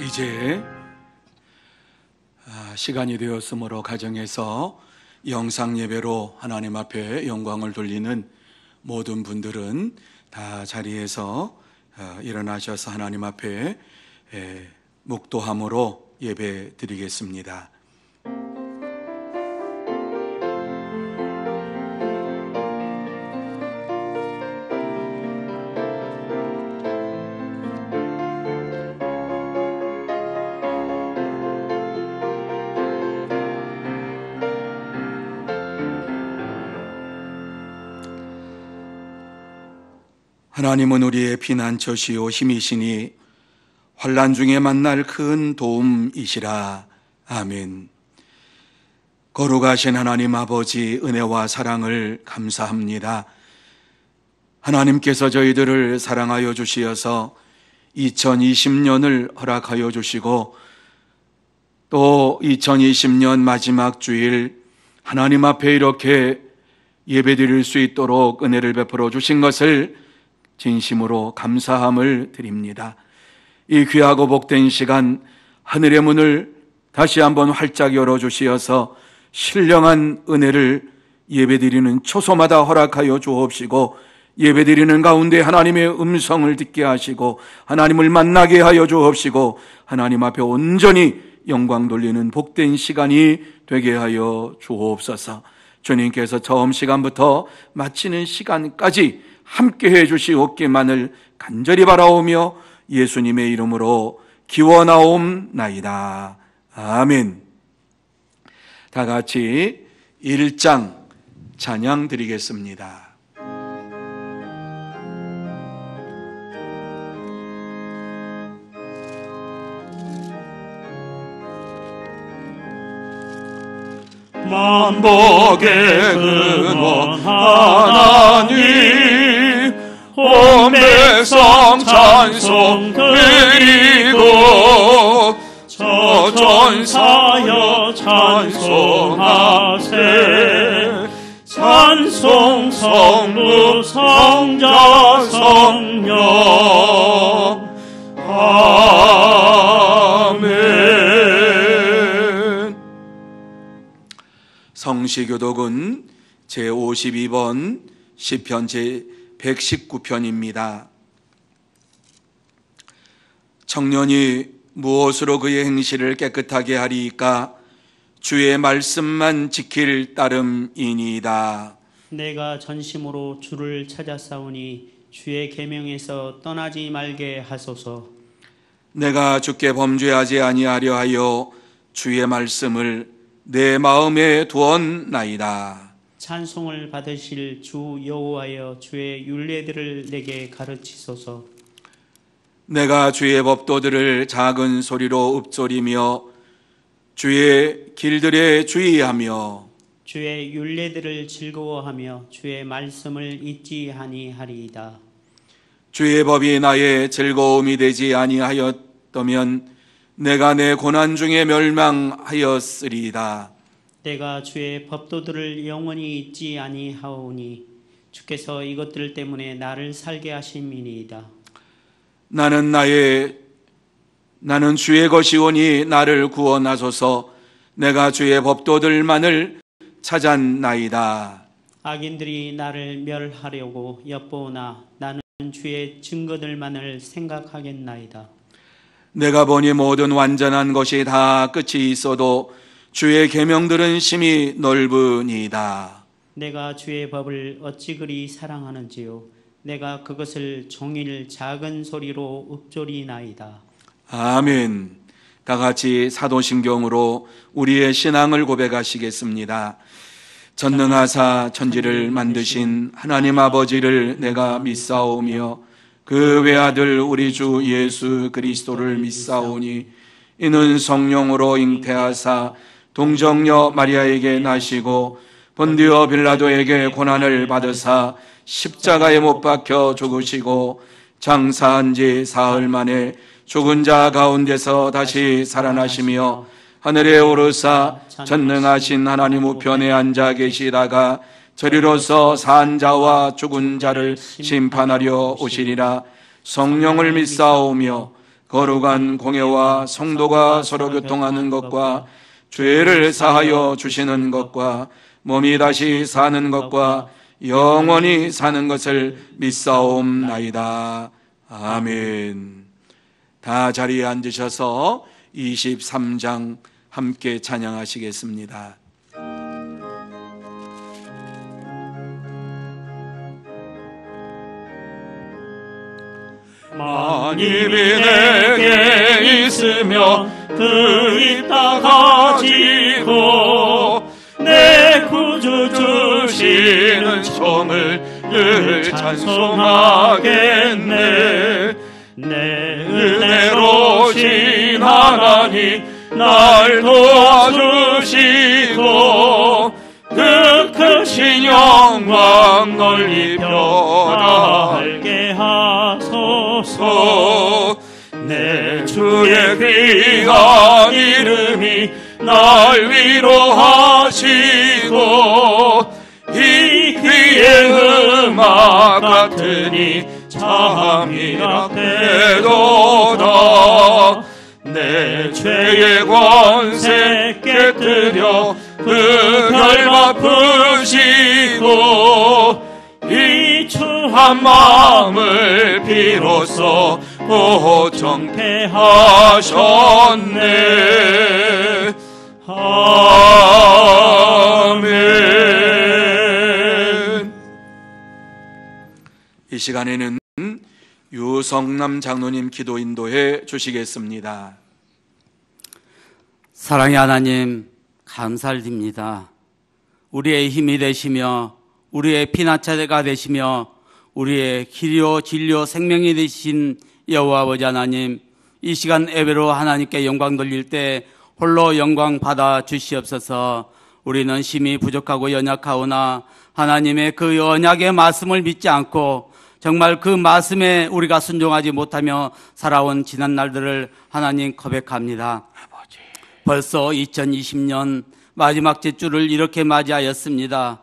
이제 시간이 되었으므로 가정에서 영상 예배로 하나님 앞에 영광을 돌리는 모든 분들은 다 자리에서 일어나셔서 하나님 앞에 묵도함으로 예배 드리겠습니다. 하나님은 우리의 피난처시요 힘이시니 환난 중에 만날 큰 도움이시라. 아멘. 거룩하신 하나님 아버지, 은혜와 사랑을 감사합니다. 하나님께서 저희들을 사랑하여 주시어서 2020년을 허락하여 주시고 또 2020년 마지막 주일 하나님 앞에 이렇게 예배드릴 수 있도록 은혜를 베풀어 주신 것을 진심으로 감사함을 드립니다. 이 귀하고 복된 시간 하늘의 문을 다시 한번 활짝 열어주시어서 신령한 은혜를 예배드리는 초소마다 허락하여 주옵시고, 예배드리는 가운데 하나님의 음성을 듣게 하시고 하나님을 만나게 하여 주옵시고 하나님 앞에 온전히 영광 돌리는 복된 시간이 되게 하여 주옵소서. 주님께서 처음 시간부터 마치는 시간까지 함께 해주시옵기만을 간절히 바라오며 예수님의 이름으로 기원하옵나이다. 아멘. 다 같이 1장 찬양 드리겠습니다. 만복의 근원 하나님, 온 백성 찬송 드리고 저 전사여 찬송하세. 찬송 성부 성자 성령. 아멘. 성시교독은 제52번 시편 제119편입니다. 청년이 무엇으로 그의 행실을 깨끗하게 하리이까? 주의 말씀만 지킬 따름이니이다. 내가 전심으로 주를 찾아싸우니 주의 계명에서 떠나지 말게 하소서. 내가 주께 범죄하지 아니하려 하여 주의 말씀을 내 마음에 두었나이다. 찬송을 받으실 주 여호와여, 주의 율례들을 내게 가르치소서. 내가 주의 법도들을 작은 소리로 읊조리며 주의 길들에 주의하며 주의 율례들을 즐거워하며 주의 말씀을 잊지 아니하리이다. 주의 법이 나의 즐거움이 되지 아니하였다면 내가 내 고난 중에 멸망하였으리이다. 내가 주의 법도들을 영원히 잊지 아니하오니 주께서 이것들 때문에 나를 살게 하심이니이다. 나는 주의 것이오니 나를 구원하소서. 내가 주의 법도들만을 찾았나이다. 악인들이 나를 멸하려고 엿보오나 나는 주의 증거들만을 생각하겠나이다. 내가 보니 모든 완전한 것이 다 끝이 있어도 주의 계명들은 심히 넓으니이다. 내가 주의 법을 어찌 그리 사랑하는지요. 내가 그것을 종일 작은 소리로 읊조리나이다. 아멘. 다 같이 사도신경으로 우리의 신앙을 고백하시겠습니다. 전능하사 천지를 만드신 하나님 아버지를 내가 믿사오며 그 외아들 우리 주 예수 그리스도를 믿사오니 이는 성령으로 잉태하사 동정녀 마리아에게 나시고 본디오 빌라도에게 고난을 받으사 십자가에 못 박혀 죽으시고 장사한 지 사흘 만에 죽은 자 가운데서 다시 살아나시며 하늘에 오르사 전능하신 하나님 우편에 앉아 계시다가 저리로서 산 자와 죽은 자를 심판하려 오시리라. 성령을 믿사오며 거룩한 공예와 성도가 서로 교통하는 것과 죄를 사하여 주시는 것과 몸이 다시 사는 것과 영원히 사는 것을 믿사옵나이다. 아멘. 다 자리에 앉으셔서 23장 함께 찬양하시겠습니다. 만일이 내게 있으며 그 있다 가지고 내 구주 주시는 성을 늘 찬송하겠네. 내 은혜로신 하나님 날 도와주시고 그 크신 영광 널리 펴나알게 하소서. 내 주의 귀한 이름이 날 위로하시고 이 귀의 음악 같으니 참이라 되도다. 내 죄의 권세 깨뜨려 그 결 갚으시고 이 추한 마음을 비로소 고정케 하셨네. 아멘. 이 시간에는 유성남 장로님 기도 인도해 주시겠습니다. 사랑의 하나님, 감사를 드립니다. 우리의 힘이 되시며 우리의 피난처가 되시며 우리의 길이요 진리요 생명이 되신 여호와 아버지 하나님, 이 시간 예배로 하나님께 영광 돌릴 때 홀로 영광 받아 주시옵소서. 우리는 심히 부족하고 연약하오나 하나님의 그 언약의 말씀을 믿지 않고 정말 그 말씀에 우리가 순종하지 못하며 살아온 지난 날들을 하나님 고백합니다. 벌써 2020년 마지막 제주를 이렇게 맞이하였습니다.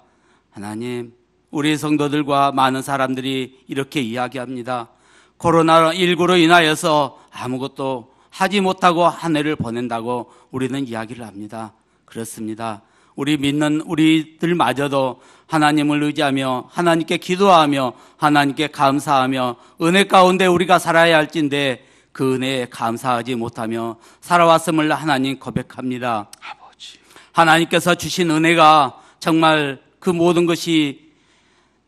하나님, 우리 성도들과 많은 사람들이 이렇게 이야기합니다. 코로나19로 인하여서 아무것도 하지 못하고 한 해를 보낸다고 우리는 이야기를 합니다. 그렇습니다. 우리 믿는 우리들마저도 하나님을 의지하며 하나님께 기도하며 하나님께 감사하며 은혜 가운데 우리가 살아야 할진데 그 은혜에 감사하지 못하며 살아왔음을 하나님 고백합니다. 아버지, 하나님께서 주신 은혜가 정말 그 모든 것이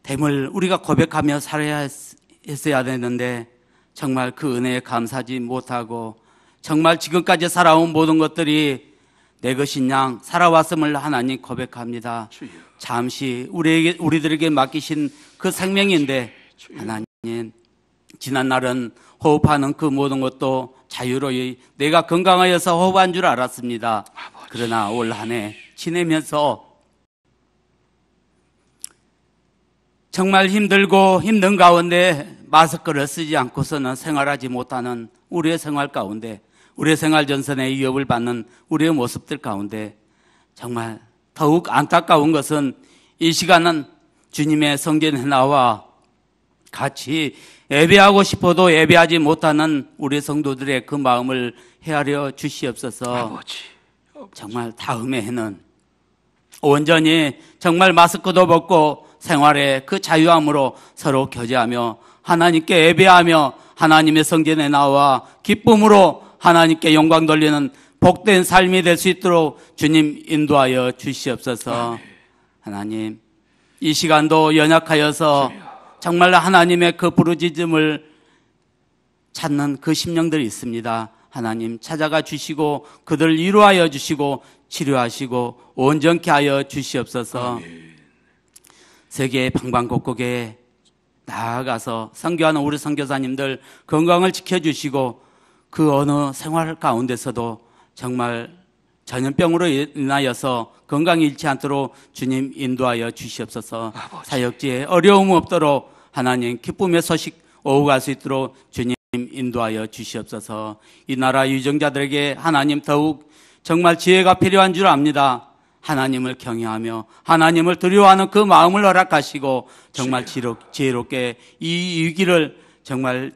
됨을 우리가 고백하며 살아야 했어야 되는데 정말 그 은혜에 감사하지 못하고 정말 지금까지 살아온 모든 것들이 내 것인 양 살아왔음을 하나님 고백합니다. 잠시 우리들에게 맡기신 그 생명인데 하나님, 지난 날은 호흡하는 그 모든 것도 자유로이 내가 건강하여서 호흡한 줄 알았습니다. 그러나 올 한 해 지내면서 정말 힘들고 힘든 가운데 마스크를 쓰지 않고서는 생활하지 못하는 우리의 생활 가운데, 우리의 생활 전선에 위협을 받는 우리의 모습들 가운데 정말 더욱 안타까운 것은 이 시간은 주님의 성전에 나와 같이 예배하고 싶어도 예배하지 못하는 우리 성도들의 그 마음을 헤아려 주시옵소서. 아버지. 정말 다음에 해는 온전히 정말 마스크도 벗고 생활의 그 자유함으로 서로 교제하며 하나님께 예배하며 하나님의 성전에 나와 기쁨으로 하나님께 영광 돌리는 복된 삶이 될 수 있도록 주님 인도하여 주시옵소서. 하나님, 이 시간도 연약하여서 정말 하나님의 그 부르짖음을 찾는 그 심령들이 있습니다. 하나님 찾아가 주시고 그들을 위로하여 주시고 치료하시고 온전케 하여 주시옵소서. 세계 방방곡곡에 나아가서 선교하는 우리 선교사님들 건강을 지켜주시고 그 어느 생활 가운데서도 정말 전염병으로 인하여서 건강이 잃지 않도록 주님 인도하여 주시옵소서. 아버지. 사역지에 어려움 없도록 하나님 기쁨의 소식 오고 갈 수 있도록 주님 인도하여 주시옵소서. 이 나라 유정자들에게 하나님 더욱 정말 지혜가 필요한 줄 압니다. 하나님을 경외하며 하나님을 두려워하는 그 마음을 허락하시고 정말 지혜롭게 이 위기를 정말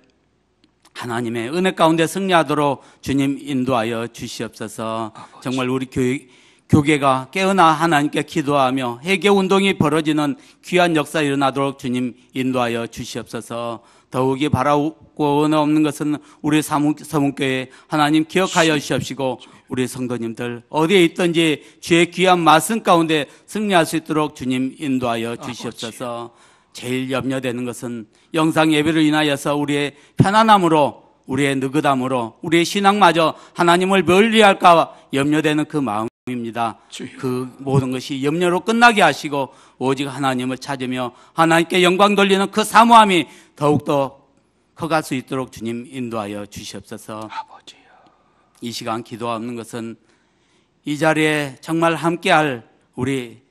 하나님의 은혜 가운데 승리하도록 주님 인도하여 주시옵소서. 정말 우리 교계가 깨어나 하나님께 기도하며 회개 운동이 벌어지는 귀한 역사 일어나도록 주님 인도하여 주시옵소서. 더욱이 바라고 없는 것은 우리 서문교회 하나님 기억하여 주시옵시고, 우리 성도님들 어디에 있든지 주의 귀한 말씀 가운데 승리할 수 있도록 주님 인도하여 주시옵소서. 제일 염려되는 것은 영상 예배로 인하여서 우리의 편안함으로, 우리의 느긋함으로 우리의 신앙마저 하나님을 멀리할까 염려되는 그 마음입니다. 그 모든 것이 염려로 끝나게 하시고 오직 하나님을 찾으며 하나님께 영광 돌리는 그 사모함이 더욱더 커갈 수 있도록 주님 인도하여 주시옵소서. 아버지요. 이 시간 기도하는 것은 이 자리에 정말 함께할 우리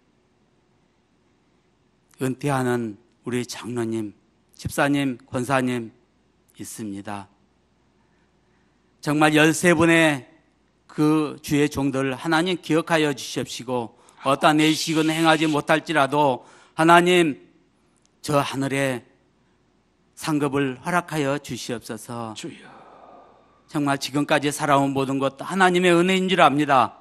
은퇴하는 우리 장로님, 집사님, 권사님 있습니다. 정말 13분의 그 주의 종들 하나님 기억하여 주시옵시고, 어떠한 의식은 행하지 못할지라도 하나님 저 하늘에 상급을 허락하여 주시옵소서. 주여. 정말 지금까지 살아온 모든 것 하나님의 은혜인 줄 압니다.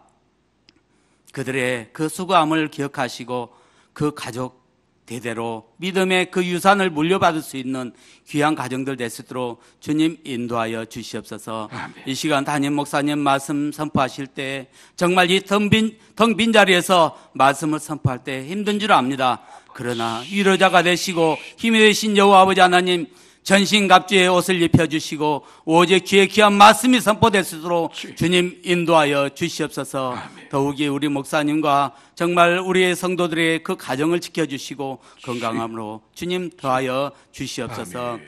그들의 그 수고함을 기억하시고 그 가족 대대로 믿음의 그 유산을 물려받을 수 있는 귀한 가정들 될 수 있도록 주님 인도하여 주시옵소서. 아멘. 이 시간 담임 목사님 말씀 선포하실 때 정말 이 텅 빈 자리에서 말씀을 선포할 때 힘든 줄 압니다. 그러나 위로자가 되시고 힘이 되신 여호와 아버지 하나님, 전신갑주의 옷을 입혀주시고 오직 주의 귀한 말씀이 선포될 수 있도록 주님 인도하여 주시옵소서. 아멘. 더욱이 우리 목사님과 정말 우리의 성도들의 그 가정을 지켜주시고 건강함으로 주님 더하여 주시옵소서. 아멘.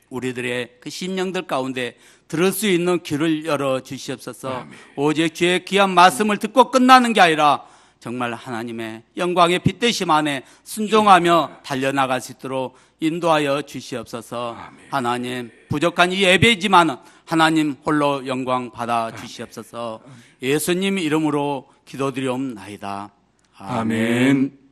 우리들의 그 심령들 가운데 들을 수 있는 귀를 열어 주시옵소서. 아멘. 오직 주의 귀한 말씀을 듣고 끝나는 게 아니라 정말 하나님의 영광의 빛 되심 안에 순종하며 달려나갈 수 있도록 인도하여 주시옵소서. 아멘. 하나님, 부족한 이 예배지만 하나님 홀로 영광 받아 주시옵소서. 예수님 이름으로 기도드리옵나이다. 아멘.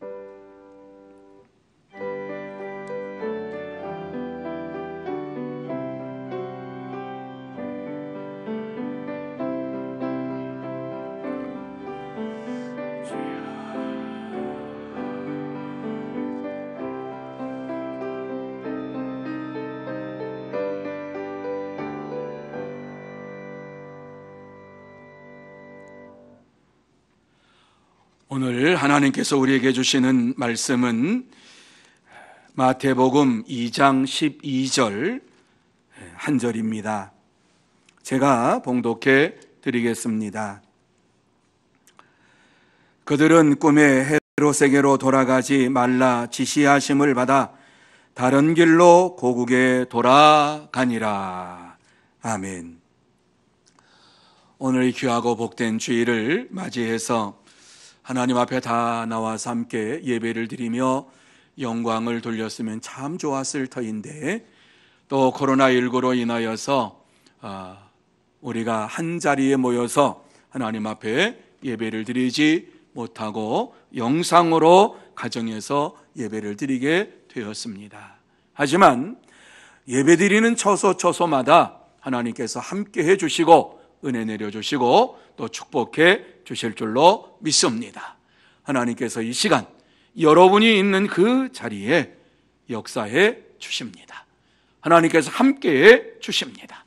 오늘 하나님께서 우리에게 주시는 말씀은 마태복음 2장 12절 한 절입니다. 제가 봉독해 드리겠습니다. 그들은 꿈에 헤롯에게로 돌아가지 말라 지시하심을 받아 다른 길로 고국에 돌아가니라. 아멘. 오늘 귀하고 복된 주일을 맞이해서 하나님 앞에 다 나와서 함께 예배를 드리며 영광을 돌렸으면 참 좋았을 터인데, 또 코로나19로 인하여서 우리가 한 자리에 모여서 하나님 앞에 예배를 드리지 못하고 영상으로 가정에서 예배를 드리게 되었습니다. 하지만 예배 드리는 처소마다 하나님께서 함께 해주시고 은혜 내려주시고 또 축복해 주실 줄로 믿습니다. 하나님께서 이 시간 여러분이 있는 그 자리에 역사해 주십니다. 하나님께서 함께해 주십니다.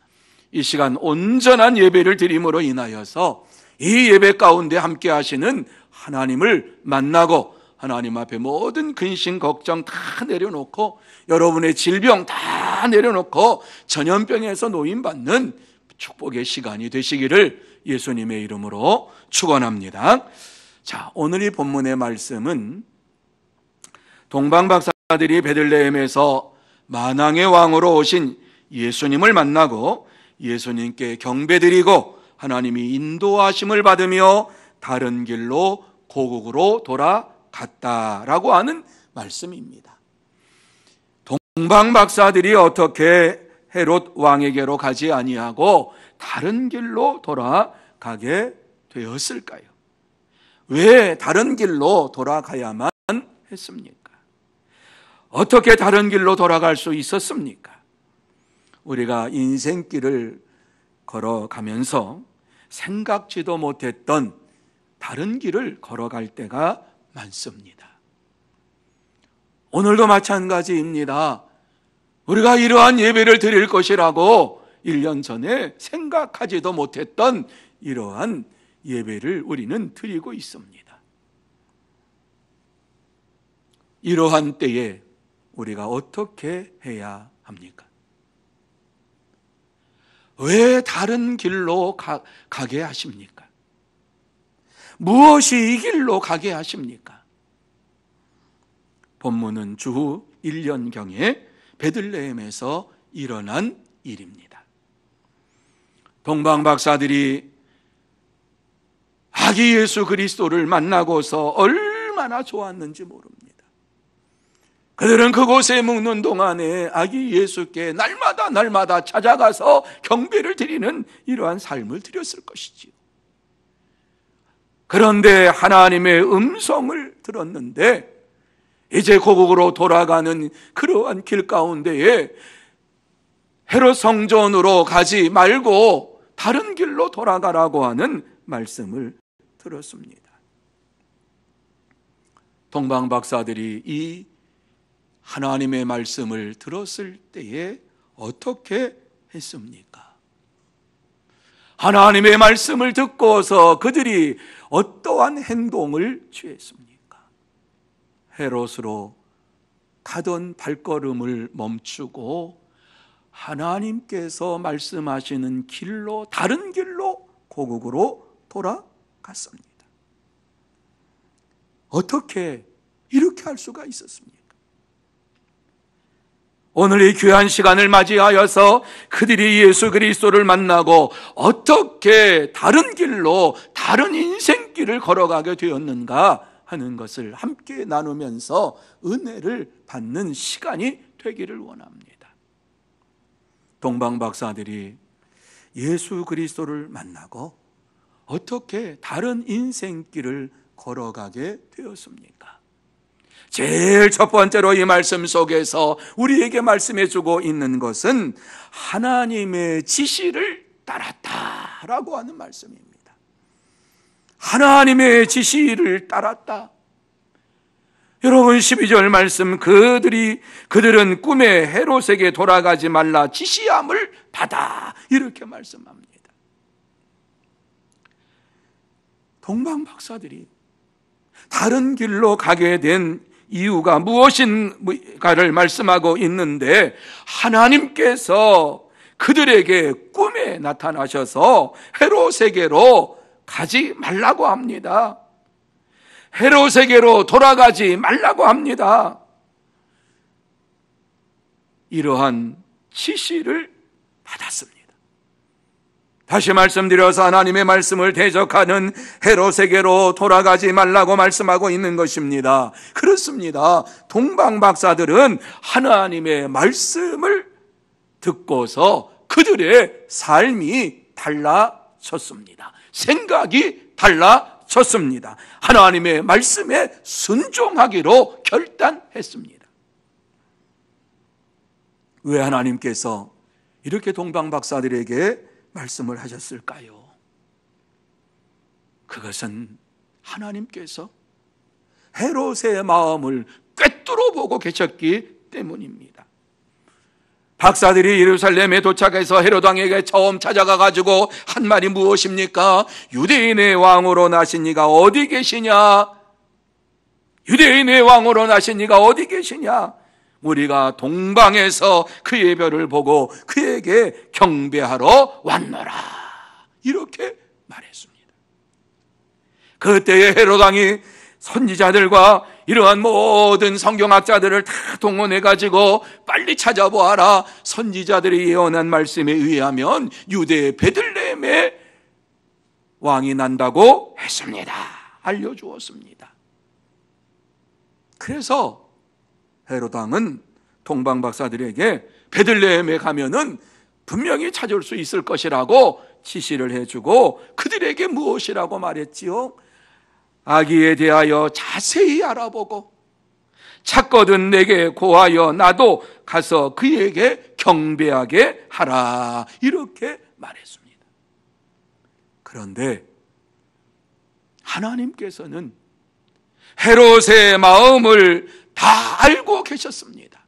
이 시간 온전한 예배를 드림으로 인하여서 이 예배 가운데 함께 하시는 하나님을 만나고 하나님 앞에 모든 근심 걱정 다 내려놓고 여러분의 질병 다 내려놓고 전염병에서 노임받는 축복의 시간이 되시기를 예수님의 이름으로 축원합니다. 자, 오늘 이 본문의 말씀은 동방박사들이 베들레헴에서 만왕의 왕으로 오신 예수님을 만나고 예수님께 경배드리고 하나님이 인도하심을 받으며 다른 길로 고국으로 돌아갔다라고 하는 말씀입니다. 동방박사들이 어떻게 헤롯 왕에게로 가지 아니하고 다른 길로 돌아가게 되었을까요? 왜 다른 길로 돌아가야만 했습니까? 어떻게 다른 길로 돌아갈 수 있었습니까? 우리가 인생길을 걸어가면서 생각지도 못했던 다른 길을 걸어갈 때가 많습니다. 오늘도 마찬가지입니다. 우리가 이러한 예배를 드릴 것이라고 1년 전에 생각하지도 못했던 이러한 예배를 우리는 드리고 있습니다. 이러한 때에 우리가 어떻게 해야 합니까? 왜 다른 길로 가게 하십니까? 무엇이 이 길로 가게 하십니까? 본문은 주후 1년경에 베들레헴에서 일어난 일입니다. 동방박사들이 아기 예수 그리스도를 만나고서 얼마나 좋았는지 모릅니다. 그들은 그곳에 묵는 동안에 아기 예수께 날마다 찾아가서 경배를 드리는 이러한 삶을 드렸을 것이지요. 그런데 하나님의 음성을 들었는데 이제 고국으로 돌아가는 그러한 길 가운데에 헤롯 성전으로 가지 말고 다른 길로 돌아가라고 하는 말씀을 들었습니다. 동방박사들이 이 하나님의 말씀을 들었을 때에 어떻게 했습니까? 하나님의 말씀을 듣고서 그들이 어떠한 행동을 취했습니까? 헤롯으로 가던 발걸음을 멈추고 하나님께서 말씀하시는 길로, 다른 길로 고국으로 돌아갔습니다. 어떻게 이렇게 할 수가 있었습니까? 오늘 이 귀한 시간을 맞이하여서 그들이 예수 그리스도를 만나고 어떻게 다른 길로, 다른 인생길을 걸어가게 되었는가 하는 것을 함께 나누면서 은혜를 받는 시간이 되기를 원합니다. 동방박사들이 예수 그리스도를 만나고 어떻게 다른 인생길을 걸어가게 되었습니까? 제일 첫 번째로 이 말씀 속에서 우리에게 말씀해 주고 있는 것은 하나님의 지시를 따랐다라고 하는 말씀입니다. 하나님의 지시를 따랐다. 여러분 12절 말씀, 그들은 꿈에 헤롯에게 돌아가지 말라 지시함을 받아, 이렇게 말씀합니다. 동방박사들이 다른 길로 가게 된 이유가 무엇인가를 말씀하고 있는데, 하나님께서 그들에게 꿈에 나타나셔서 헤롯에게로 가지 말라고 합니다. 헤롯에게로 돌아가지 말라고 합니다. 이러한 지시를 받았습니다. 다시 말씀드려서 하나님의 말씀을 대적하는 헤롯에게로 돌아가지 말라고 말씀하고 있는 것입니다. 그렇습니다. 동방박사들은 하나님의 말씀을 듣고서 그들의 삶이 달라졌습니다. 생각이 달라졌습니다. 하나님의 말씀에 순종하기로 결단했습니다. 왜 하나님께서 이렇게 동방박사들에게 말씀을 하셨을까요? 그것은 하나님께서 헤롯의 마음을 꿰뚫어 보고 계셨기 때문입니다. 박사들이 예루살렘에 도착해서 헤롯 왕에게 처음 찾아가 가지고 한 말이 무엇입니까? 유대인의 왕으로 나신 이가 어디 계시냐? 유대인의 왕으로 나신 이가 어디 계시냐? 우리가 동방에서 그의 별을 보고 그에게 경배하러 왔노라, 이렇게 말했습니다. 그때에 헤롯 왕이 선지자들과 이러한 모든 성경학자들을 다 동원해가지고 빨리 찾아보아라, 선지자들이 예언한 말씀에 의하면 유대의 베들레헴에 왕이 난다고 했습니다. 알려주었습니다. 그래서 헤롯 왕은 동방박사들에게 베들레헴에 가면은 분명히 찾을 수 있을 것이라고 지시를 해주고 그들에게 무엇이라고 말했지요? 아기에 대하여 자세히 알아보고 찾거든 내게 고하여 나도 가서 그에게 경배하게 하라, 이렇게 말했습니다. 그런데 하나님께서는 헤롯의 마음을 다 알고 계셨습니다.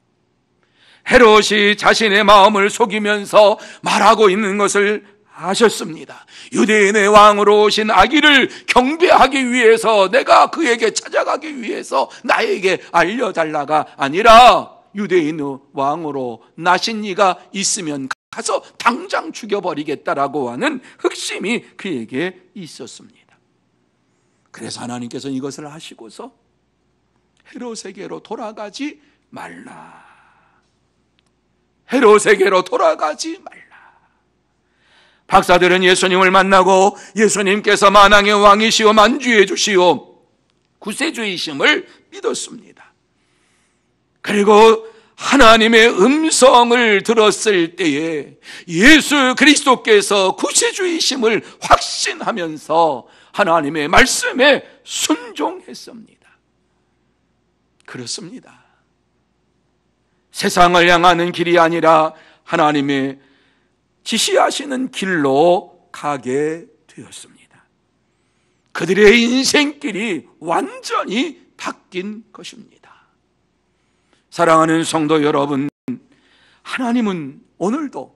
헤롯이 자신의 마음을 속이면서 말하고 있는 것을 아셨습니다. 유대인의 왕으로 오신 아기를 경배하기 위해서, 내가 그에게 찾아가기 위해서 나에게 알려달라가 아니라, 유대인의 왕으로 나신 이가 있으면 가서 당장 죽여버리겠다라고 하는 흑심이 그에게 있었습니다. 그래서 하나님께서는 이것을 아시고서 헤롯에게로 돌아가지 말라, 헤롯에게로 돌아가지 말라. 박사들은 예수님을 만나고 예수님께서 만왕의 왕이시오 만주의 주시오 구세주이심을 믿었습니다. 그리고 하나님의 음성을 들었을 때에 예수 그리스도께서 구세주이심을 확신하면서 하나님의 말씀에 순종했습니다. 그렇습니다. 세상을 향하는 길이 아니라 하나님의 지시하시는 길로 가게 되었습니다. 그들의 인생길이 완전히 바뀐 것입니다. 사랑하는 성도 여러분, 하나님은 오늘도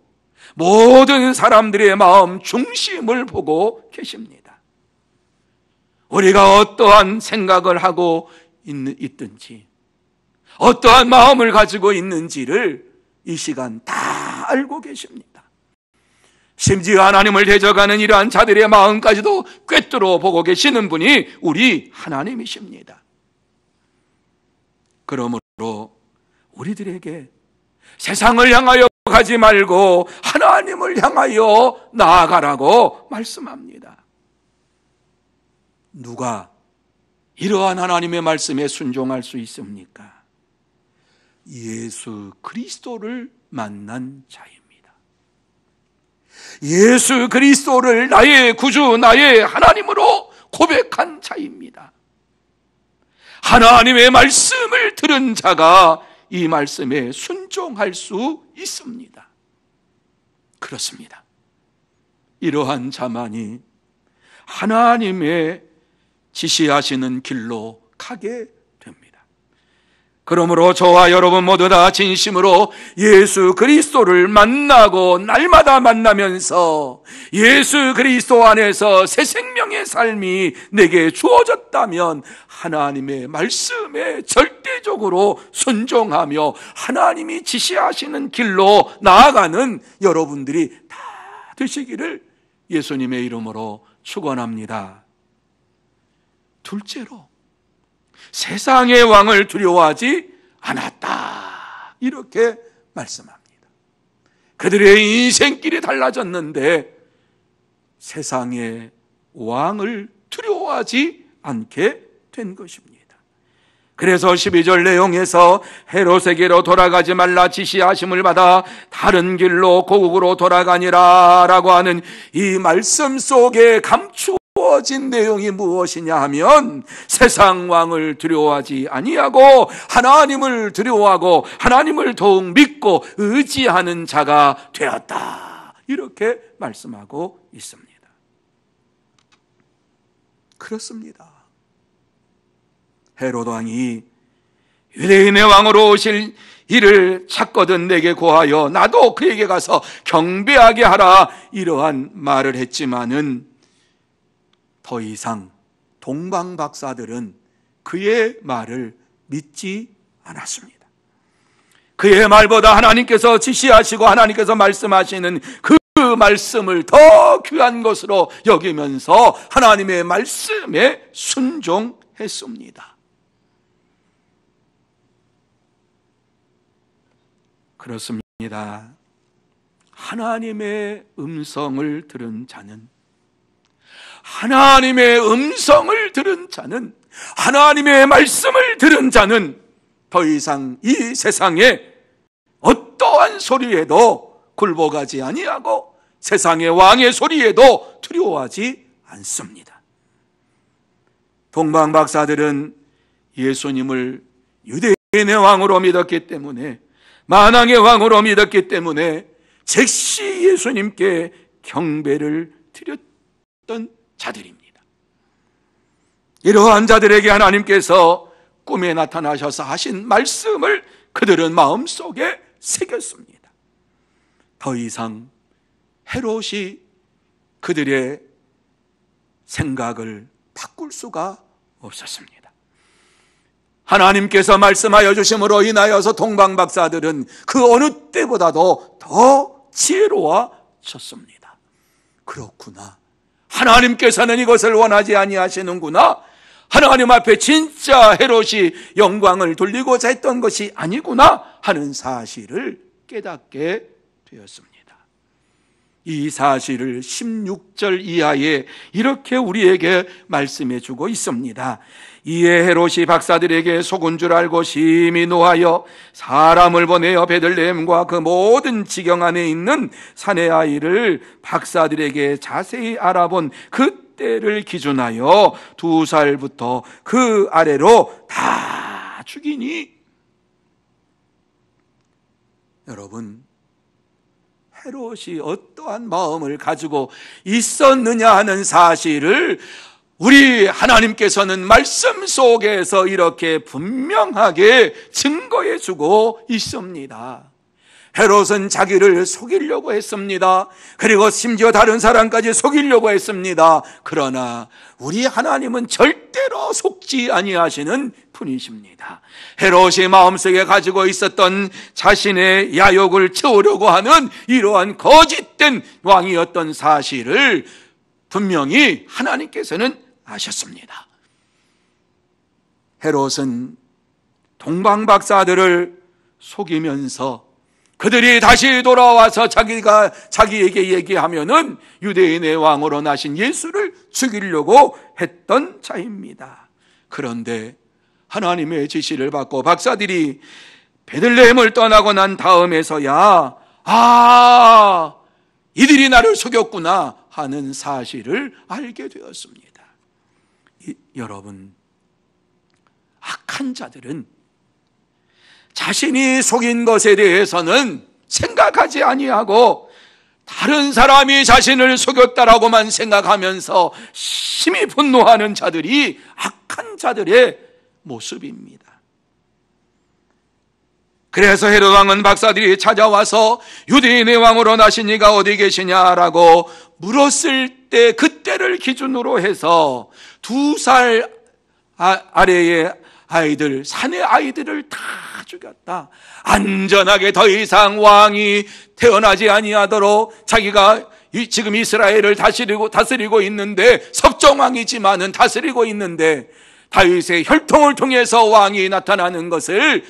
모든 사람들의 마음 중심을 보고 계십니다. 우리가 어떠한 생각을 하고 있든지, 어떠한 마음을 가지고 있는지를 이 시간 다 알고 계십니다. 심지어 하나님을 대적하는 이러한 자들의 마음까지도 꿰뚫어 보고 계시는 분이 우리 하나님이십니다. 그러므로 우리들에게 세상을 향하여 가지 말고 하나님을 향하여 나아가라고 말씀합니다. 누가 이러한 하나님의 말씀에 순종할 수 있습니까? 예수 그리스도를 만난 자입니다. 예수 그리스도를 나의 구주, 나의 하나님으로 고백한 자입니다. 하나님의 말씀을 들은 자가 이 말씀에 순종할 수 있습니다. 그렇습니다. 이러한 자만이 하나님의 지시하시는 길로 가게 됩니다. 그러므로 저와 여러분 모두 다 진심으로 예수 그리스도를 만나고 날마다 만나면서 예수 그리스도 안에서 새 생명의 삶이 내게 주어졌다면 하나님의 말씀에 절대적으로 순종하며 하나님이 지시하시는 길로 나아가는 여러분들이 다 되시기를 예수님의 이름으로 축원합니다. 둘째로, 세상의 왕을 두려워하지 않았다, 이렇게 말씀합니다. 그들의 인생길이 달라졌는데 세상의 왕을 두려워하지 않게 된 것입니다. 그래서 12절 내용에서 헤롯에게로 돌아가지 말라 지시하심을 받아 다른 길로 고국으로 돌아가니라 라고 하는 이 말씀 속에 감추어진 내용이 무엇이냐 하면, 세상 왕을 두려워하지 아니하고 하나님을 두려워하고 하나님을 더욱 믿고 의지하는 자가 되었다, 이렇게 말씀하고 있습니다. 그렇습니다. 헤롯 왕이 유대인의 왕으로 오실 이를 찾거든 내게 고하여 나도 그에게 가서 경배하게 하라, 이러한 말을 했지만은 더 이상 동방 박사들은 그의 말을 믿지 않았습니다. 그의 말보다 하나님께서 지시하시고 하나님께서 말씀하시는 그 말씀을 더 귀한 것으로 여기면서 하나님의 말씀에 순종했습니다. 그렇습니다. 하나님의 음성을 들은 자는, 하나님의 음성을 들은 자는, 하나님의 말씀을 들은 자는 더 이상 이 세상에 어떠한 소리에도 굴복하지 아니하고 세상의 왕의 소리에도 두려워하지 않습니다. 동방 박사들은 예수님을 유대인의 왕으로 믿었기 때문에 만왕의 왕으로 믿었기 때문에 즉시 예수님께 경배를 드렸던 자들입니다. 이러한 자들에게 하나님께서 꿈에 나타나셔서 하신 말씀을 그들은 마음속에 새겼습니다. 더 이상 헤롯이 그들의 생각을 바꿀 수가 없었습니다. 하나님께서 말씀하여 주심으로 인하여서 동방박사들은 그 어느 때보다도 더 지혜로워졌습니다. 그렇구나. 하나님께서는 이것을 원하지 아니하시는구나. 하나님 앞에 진짜 헤롯이 영광을 돌리고자 했던 것이 아니구나 하는 사실을 깨닫게 되었습니다. 이 사실을 16절 이하에 이렇게 우리에게 말씀해 주고 있습니다. 이에 헤롯이 박사들에게 속은 줄 알고 심히 노하여 사람을 보내어 베들레헴과 그 모든 지경 안에 있는 사내 아이를 박사들에게 자세히 알아본 그때를 기준하여 2살부터 그 아래로 다 죽이니. 여러분, 헤롯이 어떠한 마음을 가지고 있었느냐 하는 사실을 우리 하나님께서는 말씀 속에서 이렇게 분명하게 증거해 주고 있습니다. 헤롯은 자기를 속이려고 했습니다. 그리고 심지어 다른 사람까지 속이려고 했습니다. 그러나 우리 하나님은 절대로 속지 아니하시는 분이십니다. 헤롯이 마음속에 가지고 있었던 자신의 야욕을 채우려고 하는 이러한 거짓된 왕이었던 사실을 분명히 하나님께서는 아셨습니다. 헤롯은 동방박사들을 속이면서 그들이 다시 돌아와서 자기에게 얘기하면은 유대인의 왕으로 나신 예수를 죽이려고 했던 자입니다. 그런데 하나님의 지시를 받고 박사들이 베들레헴을 떠나고 난 다음에서야 이들이 나를 속였구나 하는 사실을 알게 되었습니다. 여러분, 악한 자들은 자신이 속인 것에 대해서는 생각하지 아니하고 다른 사람이 자신을 속였다라고만 생각하면서 심히 분노하는 자들이 악한 자들의 모습입니다. 그래서 헤롯 왕은 박사들이 찾아와서 유대인의 왕으로 나신 이가 어디 계시냐라고 물었을 때 그때를 기준으로 해서 2살 아래의 아이들, 사내 아이들을 다 죽였다. 안전하게 더 이상 왕이 태어나지 아니하도록 자기가 지금 이스라엘을 다스리고 있는데, 섭정왕이지만은 다스리고 있는데 다윗의 혈통을 통해서 왕이 나타나는 것을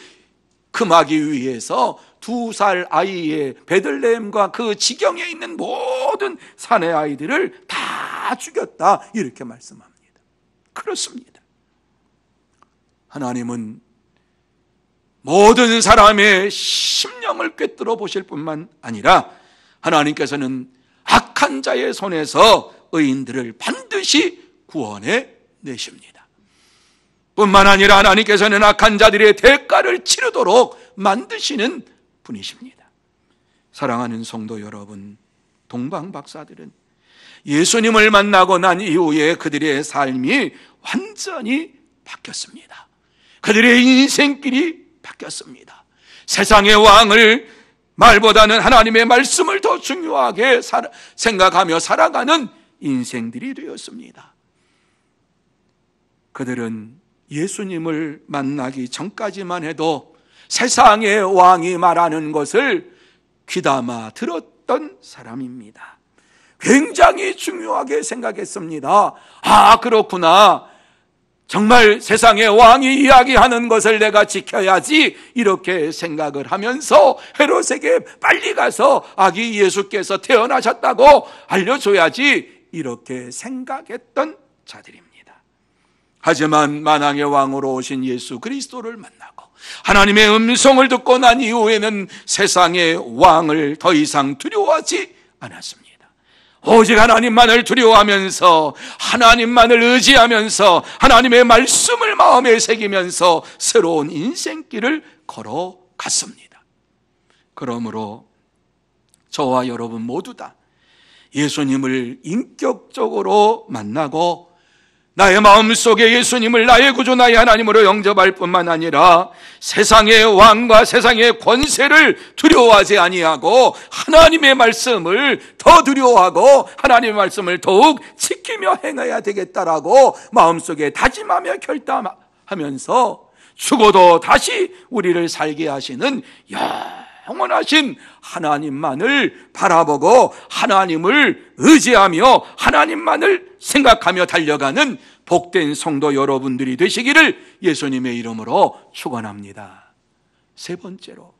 금하기 위해서 2살 아이의 베들레헴과 그 지경에 있는 모든 사내 아이들을 다 죽였다, 이렇게 말씀합니다. 그렇습니다. 하나님은 모든 사람의 심령을 꿰뚫어 보실 뿐만 아니라 하나님께서는 악한 자의 손에서 의인들을 반드시 구원해 내십니다. 뿐만 아니라 하나님께서는 악한 자들의 대가를 치르도록 만드시는 분이십니다. 사랑하는 성도 여러분, 동방박사들은 예수님을 만나고 난 이후에 그들의 삶이 완전히 바뀌었습니다. 그들의 인생길이 바뀌었습니다. 세상의 왕을 말보다는 하나님의 말씀을 더 중요하게 생각하며 살아가는 인생들이 되었습니다. 그들은 예수님을 만나기 전까지만 해도 세상의 왕이 말하는 것을 귀담아 들었던 사람입니다. 굉장히 중요하게 생각했습니다. 그렇구나. 정말 세상의 왕이 이야기하는 것을 내가 지켜야지, 이렇게 생각을 하면서 헤롯에게 빨리 가서 아기 예수께서 태어나셨다고 알려줘야지, 이렇게 생각했던 자들입니다. 하지만 만왕의 왕으로 오신 예수 그리스도를 만나고 하나님의 음성을 듣고 난 이후에는 세상의 왕을 더 이상 두려워하지 않았습니다. 오직 하나님만을 두려워하면서 하나님만을 의지하면서 하나님의 말씀을 마음에 새기면서 새로운 인생길을 걸어갔습니다. 그러므로 저와 여러분 모두 다 예수님을 인격적으로 만나고 나의 마음속에 예수님을 나의 구주 나의 하나님으로 영접할 뿐만 아니라 세상의 왕과 세상의 권세를 두려워하지 아니하고 하나님의 말씀을 더 두려워하고 하나님의 말씀을 더욱 지키며 행해야 되겠다라고 마음속에 다짐하며 결단하면서 죽어도 다시 우리를 살게 하시는 영원하신 하나님만을 바라보고 하나님을 의지하며 하나님만을 생각하며 달려가는 복된 성도 여러분들이 되시기를 예수님의 이름으로 축원합니다. 세 번째로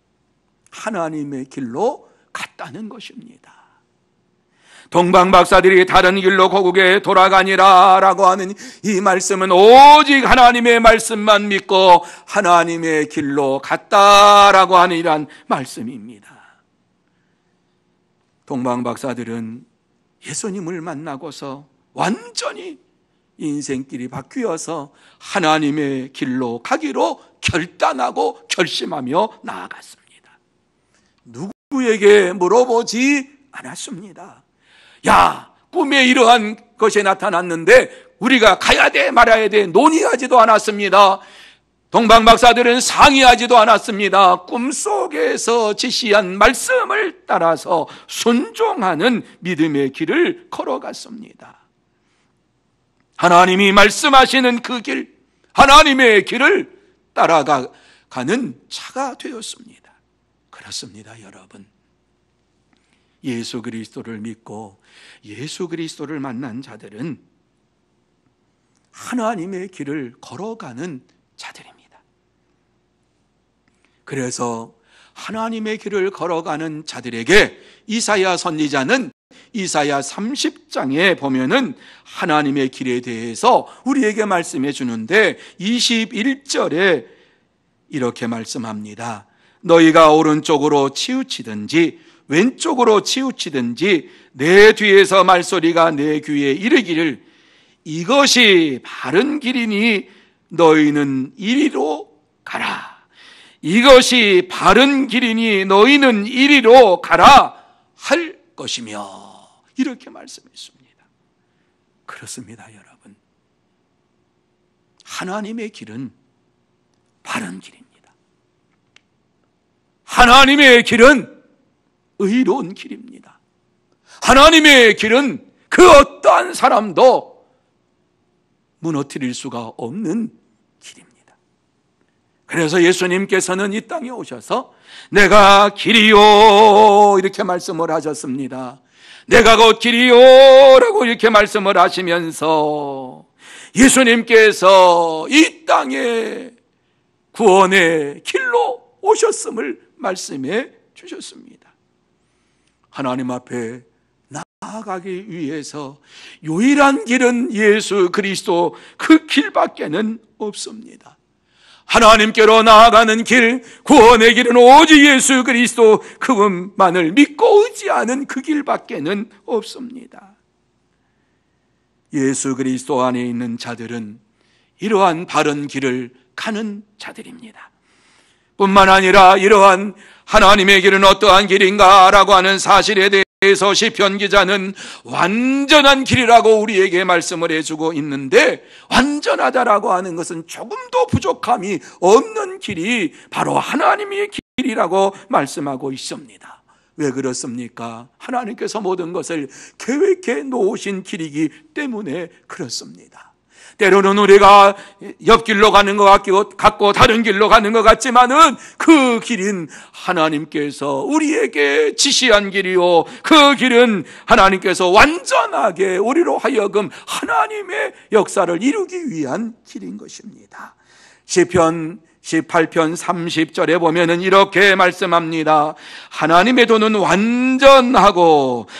하나님의 길로 갔다는 것입니다. 동방 박사들이 다른 길로 고국에 돌아가니라 라고 하는 이 말씀은 오직 하나님의 말씀만 믿고 하나님의 길로 갔다라고 하는 이러한 말씀입니다. 동방 박사들은 예수님을 만나고서 완전히 인생길이 바뀌어서 하나님의 길로 가기로 결단하고 결심하며 나아갔습니다. 누구에게 물어보지 않았습니다. 야, 꿈에 이러한 것이 나타났는데 우리가 가야 돼 말아야 돼 논의하지도 않았습니다. 동방 박사들은 상의하지도 않았습니다. 꿈속에서 지시한 말씀을 따라서 순종하는 믿음의 길을 걸어갔습니다. 하나님이 말씀하시는 그 길, 하나님의 길을 따라가는 자가 되었습니다. 그렇습니다, 여러분. 예수 그리스도를 믿고 예수 그리스도를 만난 자들은 하나님의 길을 걸어가는 자들입니다. 그래서 하나님의 길을 걸어가는 자들에게 이사야 선지자는 이사야 30장에 보면은 하나님의 길에 대해서 우리에게 말씀해 주는데 21절에 이렇게 말씀합니다. 너희가 오른쪽으로 치우치든지 왼쪽으로 치우치든지 내 뒤에서 말소리가 내 귀에 이르기를 이것이 바른 길이니 너희는 이리로 가라. 이것이 바른 길이니 너희는 이리로 가라 할 것이며 이렇게 말씀했습니다. 그렇습니다, 여러분. 하나님의 길은 바른 길입니다. 하나님의 길은 의로운 길입니다. 하나님의 길은 그 어떠한 사람도 무너뜨릴 수가 없는 길입니다. 그래서 예수님께서는 이 땅에 오셔서 내가 길이요 이렇게 말씀을 하셨습니다. 내가 곧 길이요 라고 이렇게 말씀을 하시면서 예수님께서 이 땅에 구원의 길로 오셨음을 말씀해 주셨습니다. 하나님 앞에 나아가기 위해서 유일한 길은 예수 그리스도 그 길밖에는 없습니다. 하나님께로 나아가는 길, 구원의 길은 오직 예수 그리스도 그분만을 믿고 의지하는 그 길밖에는 없습니다. 예수 그리스도 안에 있는 자들은 이러한 바른 길을 가는 자들입니다. 뿐만 아니라 이러한 하나님의 길은 어떠한 길인가 라고 하는 사실에 대해서 시편 기자는 완전한 길이라고 우리에게 말씀을 해주고 있는데, 완전하다라고 하는 것은 조금도 부족함이 없는 길이 바로 하나님의 길이라고 말씀하고 있습니다. 왜 그렇습니까? 하나님께서 모든 것을 계획해 놓으신 길이기 때문에 그렇습니다. 때로는 우리가 옆길로 가는 것 같고 다른 길로 가는 것 같지만은 그 길은 하나님께서 우리에게 지시한 길이요, 그 길은 하나님께서 완전하게 우리로 하여금 하나님의 역사를 이루기 위한 길인 것입니다. 시편 18편 30절에 보면은 이렇게 말씀합니다. 하나님의 도는 완전하고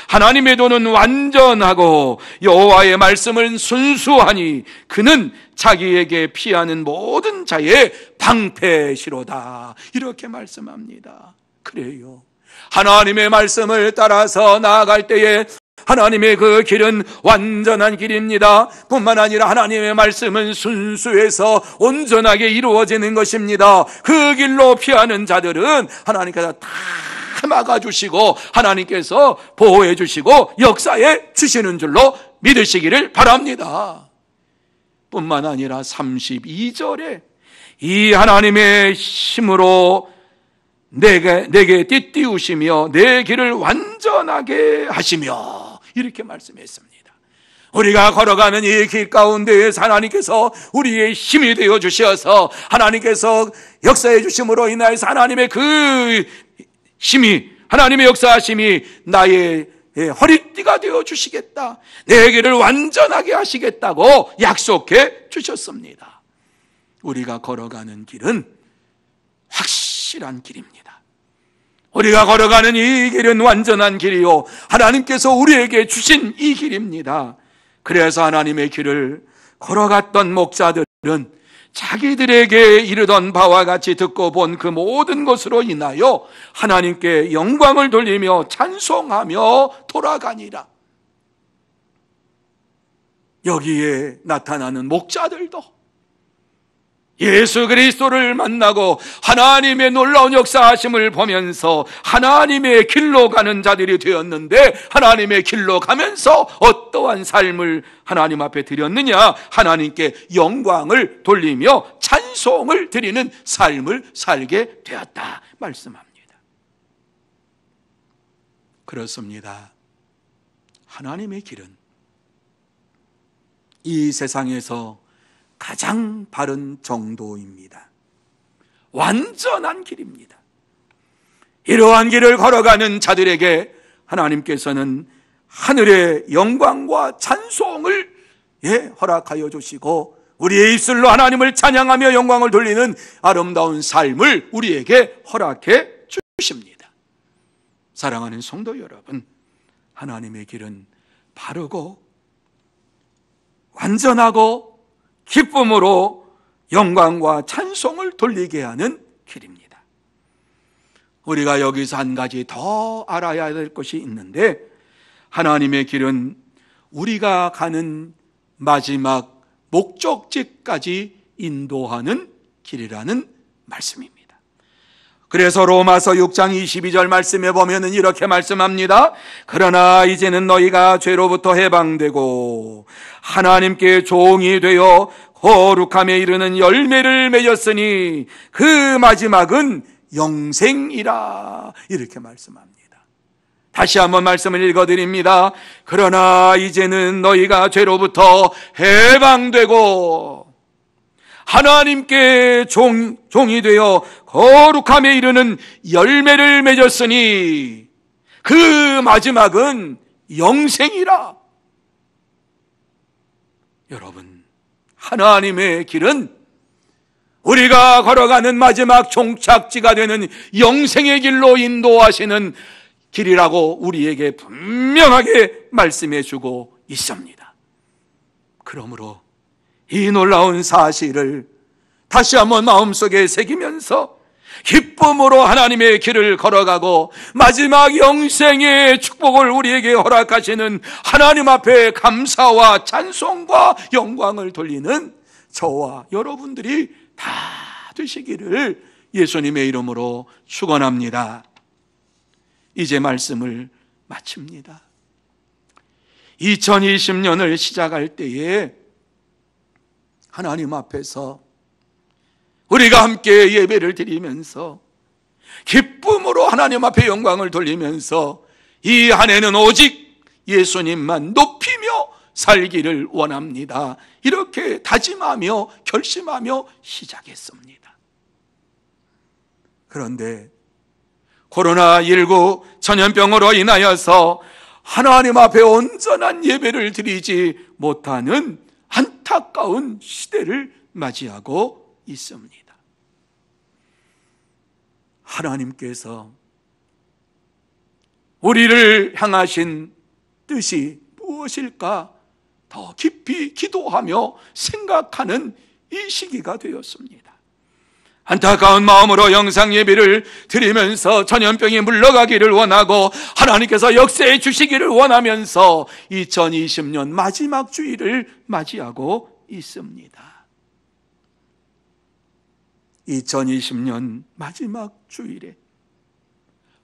여호와의 말씀은 순수하니 그는 자기에게 피하는 모든 자의 방패시로다. 이렇게 말씀합니다. 그래요. 하나님의 말씀을 따라서 나아갈 때에 하나님의 그 길은 완전한 길입니다. 뿐만 아니라 하나님의 말씀은 순수해서 온전하게 이루어지는 것입니다. 그 길로 피하는 자들은 하나님께서 다 막아주시고 하나님께서 보호해 주시고 역사해 주시는 줄로 믿으시기를 바랍니다. 뿐만 아니라 32절에 이 하나님의 힘으로 내게 띠띠우시며 내 길을 완전하게 하시며 이렇게 말씀했습니다. 우리가 걸어가는 이 길 가운데에 하나님께서 우리의 힘이 되어 주셔서 하나님께서 역사해 주심으로 인하여서 하나님의 그 힘이, 하나님의 역사하심이 나의 허리띠가 되어 주시겠다, 내 길을 완전하게 하시겠다고 약속해 주셨습니다. 우리가 걸어가는 길은 확실한 길입니다. 우리가 걸어가는 이 길은 완전한 길이요, 하나님께서 우리에게 주신 이 길입니다. 그래서 하나님의 길을 걸어갔던 목자들은 자기들에게 이르던 바와 같이 듣고 본 그 모든 것으로 인하여 하나님께 영광을 돌리며 찬송하며 돌아가니라. 여기에 나타나는 목자들도 예수 그리스도를 만나고 하나님의 놀라운 역사하심을 보면서 하나님의 길로 가는 자들이 되었는데, 하나님의 길로 가면서 어떠한 삶을 하나님 앞에 드렸느냐? 하나님께 영광을 돌리며 찬송을 드리는 삶을 살게 되었다 말씀합니다. 그렇습니다. 하나님의 길은 이 세상에서 가장 바른 정도입니다. 완전한 길입니다. 이러한 길을 걸어가는 자들에게 하나님께서는 하늘의 영광과 찬송을 허락하여 주시고 우리의 입술로 하나님을 찬양하며 영광을 돌리는 아름다운 삶을 우리에게 허락해 주십니다. 사랑하는 성도 여러분, 하나님의 길은 바르고 완전하고 기쁨으로 영광과 찬송을 돌리게 하는 길입니다. 우리가 여기서 한 가지 더 알아야 될 것이 있는데, 하나님의 길은 우리가 가는 마지막 목적지까지 인도하는 길이라는 말씀입니다. 그래서 로마서 6장 22절 말씀에 보면은 이렇게 말씀합니다. 그러나 이제는 너희가 죄로부터 해방되고 하나님께 종이 되어 거룩함에 이르는 열매를 맺었으니 그 마지막은 영생이라, 이렇게 말씀합니다. 다시 한번 말씀을 읽어드립니다. 그러나 이제는 너희가 죄로부터 해방되고 하나님께 종이 되어 거룩함에 이르는 열매를 맺었으니 그 마지막은 영생이라. 여러분, 하나님의 길은 우리가 걸어가는 마지막 종착지가 되는 영생의 길로 인도하시는 길이라고 우리에게 분명하게 말씀해 주고 있습니다. 그러므로 이 놀라운 사실을 다시 한번 마음속에 새기면서 기쁨으로 하나님의 길을 걸어가고 마지막 영생의 축복을 우리에게 허락하시는 하나님 앞에 감사와 찬송과 영광을 돌리는 저와 여러분들이 다 되시기를 예수님의 이름으로 축원합니다. 이제 말씀을 마칩니다. 2020년을 시작할 때에 하나님 앞에서 우리가 함께 예배를 드리면서 기쁨으로 하나님 앞에 영광을 돌리면서 이 한 해는 오직 예수님만 높이며 살기를 원합니다. 이렇게 다짐하며 결심하며 시작했습니다. 그런데 코로나19 전염병으로 인하여서 하나님 앞에 온전한 예배를 드리지 못하는 안타까운 시대를 맞이하고 있습니다. 하나님께서 우리를 향하신 뜻이 무엇일까 더 깊이 기도하며 생각하는 이 시기가 되었습니다. 안타까운 마음으로 영상 예배를 드리면서 전염병이 물러가기를 원하고 하나님께서 역사해 주시기를 원하면서 2020년 마지막 주일을 맞이하고 있습니다. 2020년 마지막 주일에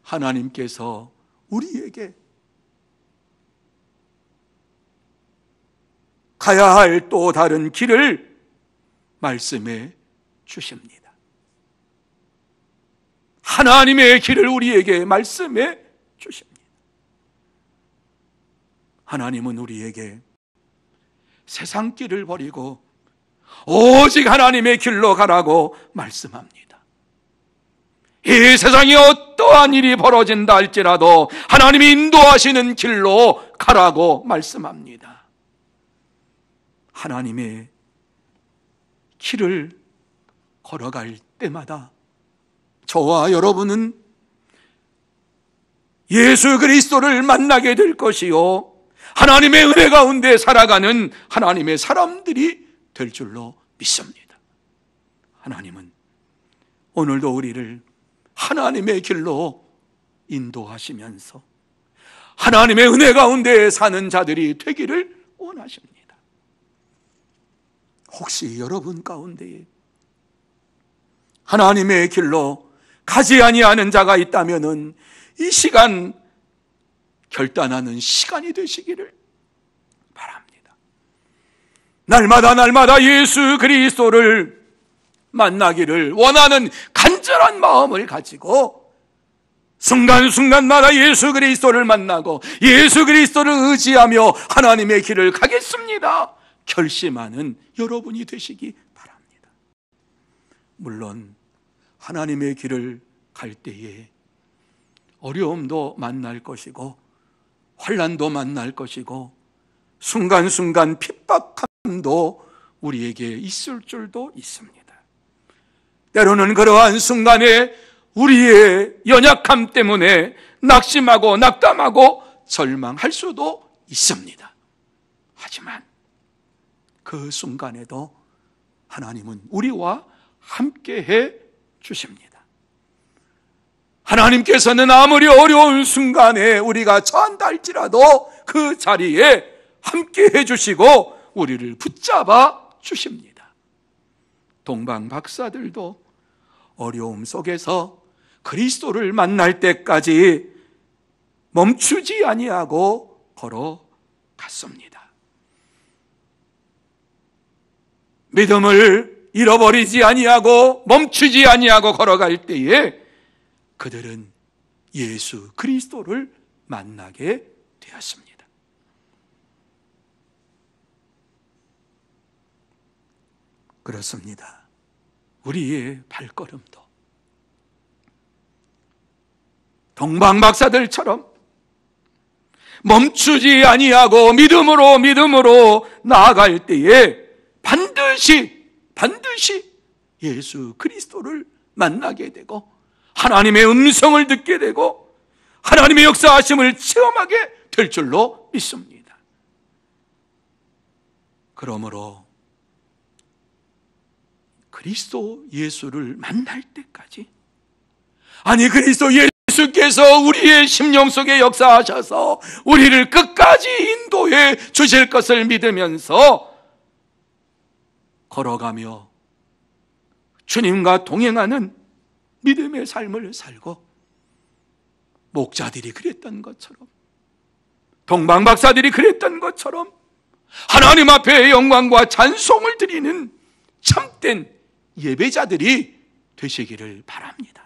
하나님께서 우리에게 가야 할 또 다른 길을 말씀해 주십니다. 하나님의 길을 우리에게 말씀해 주십니다. 하나님은 우리에게 세상 길을 버리고 오직 하나님의 길로 가라고 말씀합니다. 이 세상에 어떠한 일이 벌어진다 할지라도 하나님이 인도하시는 길로 가라고 말씀합니다. 하나님의 길을 걸어갈 때마다 저와 여러분은 예수 그리스도를 만나게 될 것이요, 하나님의 은혜 가운데 살아가는 하나님의 사람들이 될 줄로 믿습니다. 하나님은 오늘도 우리를 하나님의 길로 인도하시면서 하나님의 은혜 가운데 사는 자들이 되기를 원하십니다. 혹시 여러분 가운데에 하나님의 길로 가지 아니하는 자가 있다면은 이 시간 결단하는 시간이 되시기를 바랍니다. 날마다 예수 그리스도를 만나기를 원하는 간절한 마음을 가지고 순간순간마다 예수 그리스도를 만나고 예수 그리스도를 의지하며 하나님의 길을 가겠습니다 결심하는 여러분이 되시기 바랍니다. 물론 하나님의 길을 갈 때에 어려움도 만날 것이고 환난도 만날 것이고 순간순간 핍박함도 우리에게 있을 줄도 있습니다. 때로는 그러한 순간에 우리의 연약함 때문에 낙심하고 낙담하고 절망할 수도 있습니다. 하지만 그 순간에도 하나님은 우리와 함께해 주십니다. 하나님께서는 아무리 어려운 순간에 우리가 처한다 할지라도 그 자리에 함께해 주시고 우리를 붙잡아 주십니다. 동방 박사들도 어려움 속에서 그리스도를 만날 때까지 멈추지 아니하고 걸어갔습니다. 믿음을 잃어버리지 아니하고 멈추지 아니하고 걸어갈 때에 그들은 예수 그리스도를 만나게 되었습니다. 그렇습니다. 우리의 발걸음도 동방박사들처럼 멈추지 아니하고 믿음으로 나아갈 때에 반드시 예수 그리스도를 만나게 되고 하나님의 음성을 듣게 되고 하나님의 역사하심을 체험하게 될 줄로 믿습니다. 그러므로 그리스도 예수를 만날 때까지, 아니 그리스도 예수께서 우리의 심령 속에 역사하셔서 우리를 끝까지 인도해 주실 것을 믿으면서 걸어가며 주님과 동행하는 믿음의 삶을 살고, 목자들이 그랬던 것처럼 동방박사들이 그랬던 것처럼 하나님 앞에 영광과 찬송을 드리는 참된 예배자들이 되시기를 바랍니다.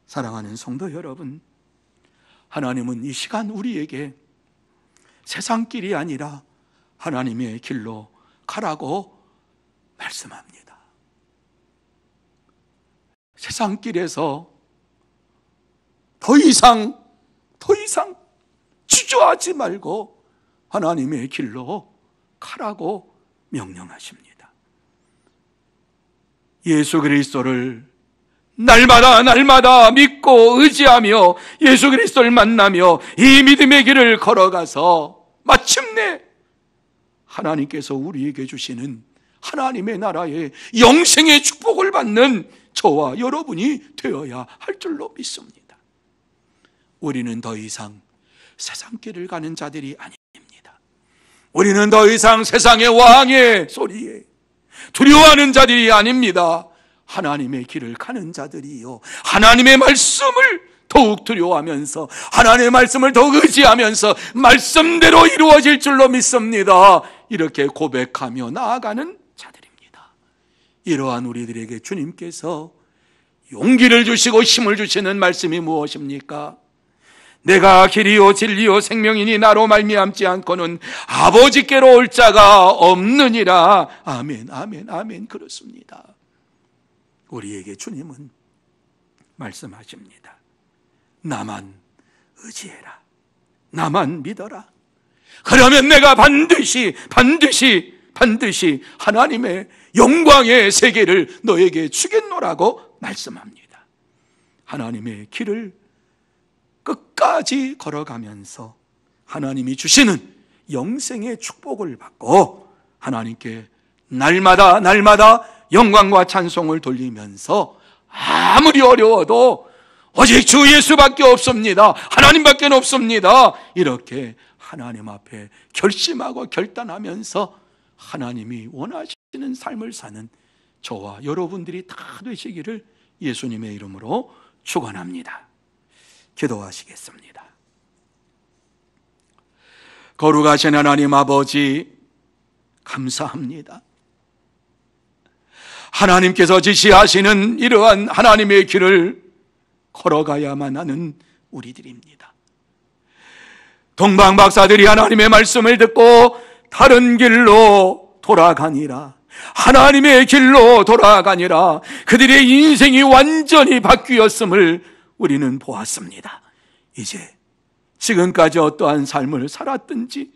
사랑하는 성도 여러분, 하나님은 이 시간 우리에게 세상 길이 아니라 하나님의 길로 가라고 말씀합니다. 세상 길에서 더 이상 주저하지 말고 하나님의 길로 가라고 명령하십니다. 예수 그리스도를 날마다 믿고 의지하며 예수 그리스도를 만나며 이 믿음의 길을 걸어가서 마침내 하나님께서 우리에게 주시는 하나님의 나라의 영생의 축복을 받는 저와 여러분이 되어야 할 줄로 믿습니다. 우리는 더 이상 세상 길을 가는 자들이 아닙니다. 우리는 더 이상 세상의 왕의 소리에 두려워하는 자들이 아닙니다. 하나님의 길을 가는 자들이요, 하나님의 말씀을 더욱 두려워하면서 하나님의 말씀을 더욱 의지하면서 말씀대로 이루어질 줄로 믿습니다. 이렇게 고백하며 나아가는 자들입니다. 이러한 우리들에게 주님께서 용기를 주시고 힘을 주시는 말씀이 무엇입니까? 내가 길이요 진리요 생명이니 나로 말미암지 않고는 아버지께로 올 자가 없느니라. 아멘, 아멘, 아멘. 그렇습니다. 우리에게 주님은 말씀하십니다. 나만 의지해라. 나만 믿어라. 그러면 내가 반드시 하나님의 영광의 세계를 너에게 주겠노라고 말씀합니다. 하나님의 길을 끝까지 걸어가면서 하나님이 주시는 영생의 축복을 받고 하나님께 날마다 영광과 찬송을 돌리면서 아무리 어려워도 오직 주 예수밖에 없습니다. 하나님밖에 없습니다. 이렇게 하나님 앞에 결심하고 결단하면서 하나님이 원하시는 삶을 사는 저와 여러분들이 다 되시기를 예수님의 이름으로 축원합니다. 기도하시겠습니다. 거룩하신 하나님 아버지, 감사합니다. 하나님께서 지시하시는 이러한 하나님의 길을 걸어가야만 하는 우리들입니다. 동방 박사들이 하나님의 말씀을 듣고 다른 길로 돌아가니라. 하나님의 길로 돌아가니라. 그들의 인생이 완전히 바뀌었음을 우리는 보았습니다. 이제 지금까지 어떠한 삶을 살았든지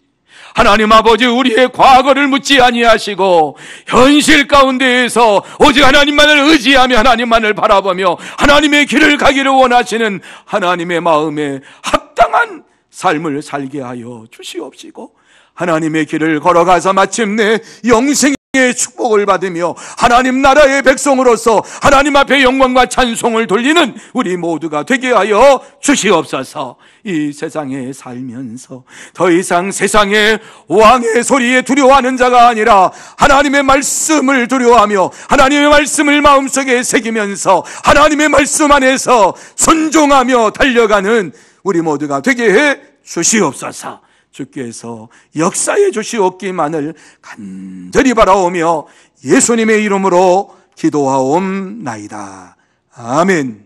하나님 아버지, 우리의 과거를 묻지 아니하시고 현실 가운데에서 오직 하나님만을 의지하며 하나님만을 바라보며 하나님의 길을 가기를 원하시는 하나님의 마음에 합당한 삶을 살게 하여 주시옵시고, 하나님의 길을 걸어가서 마침내 영생의 축복을 받으며 하나님 나라의 백성으로서 하나님 앞에 영광과 찬송을 돌리는 우리 모두가 되게 하여 주시옵소서. 이 세상에 살면서 더 이상 세상의 왕의 소리에 두려워하는 자가 아니라 하나님의 말씀을 두려워하며 하나님의 말씀을 마음속에 새기면서 하나님의 말씀 안에서 순종하며 달려가는 우리 모두가 되게 해 주시옵소서. 주께서 역사해 주시옵기만을 간절히 바라오며 예수님의 이름으로 기도하옵나이다. 아멘.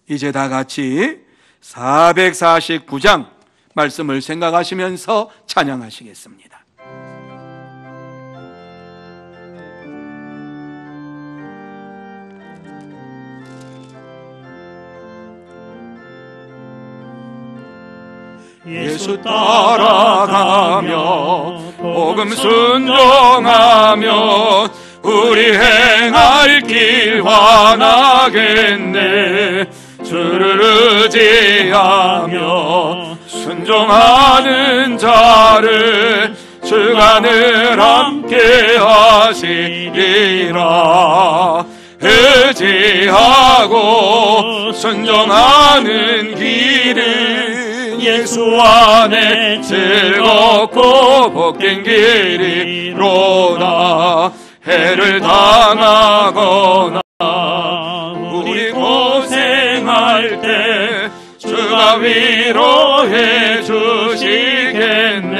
이제 다 같이 449장 말씀을 생각하시면서 찬양하시겠습니다. 예수 따라가며 복음 순종하며 우리 행할 길 환하겠네. 주를 의지하며 순종하는 자를 주가 늘 함께 하시리라. 의지하고 순종하는 길을 예수 안에 즐겁고 복된 길이로다. 해를 당하거나 우리 고생할 때 주가 위로해 주시겠네.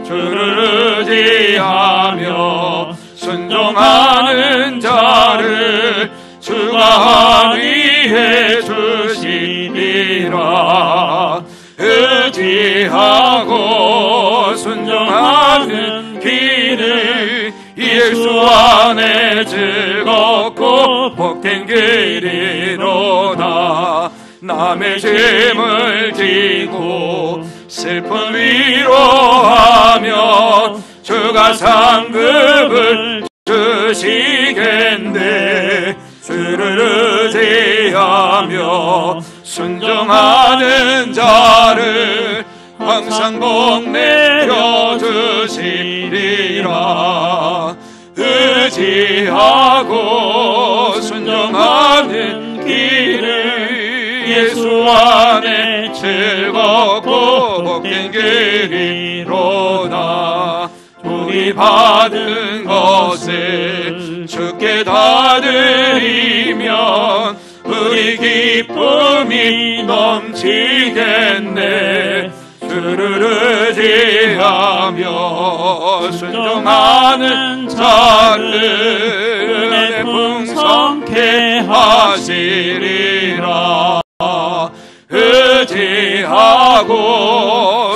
주를 의지하며 순종하는 자를 주가 위해 주시리라. 의지하고 순종하는 길을 예수 안에 즐겁고 복된 길이로다. 남의 짐을 지고 슬픈 위로하며 주가 상급을 주시겠네. 주를 의지하며 순종하는 자를 항상 복 내려 주시리라. 의지하고 순종하는 길을 예수 안에 즐겁고 복된 길이로다. 우리 받은 것을 주께 다 드리면 우리 이 기쁨이 넘치겠네. 주를 의지하며 순종하는 자를 은혜 풍성케 하시리라. 의지하고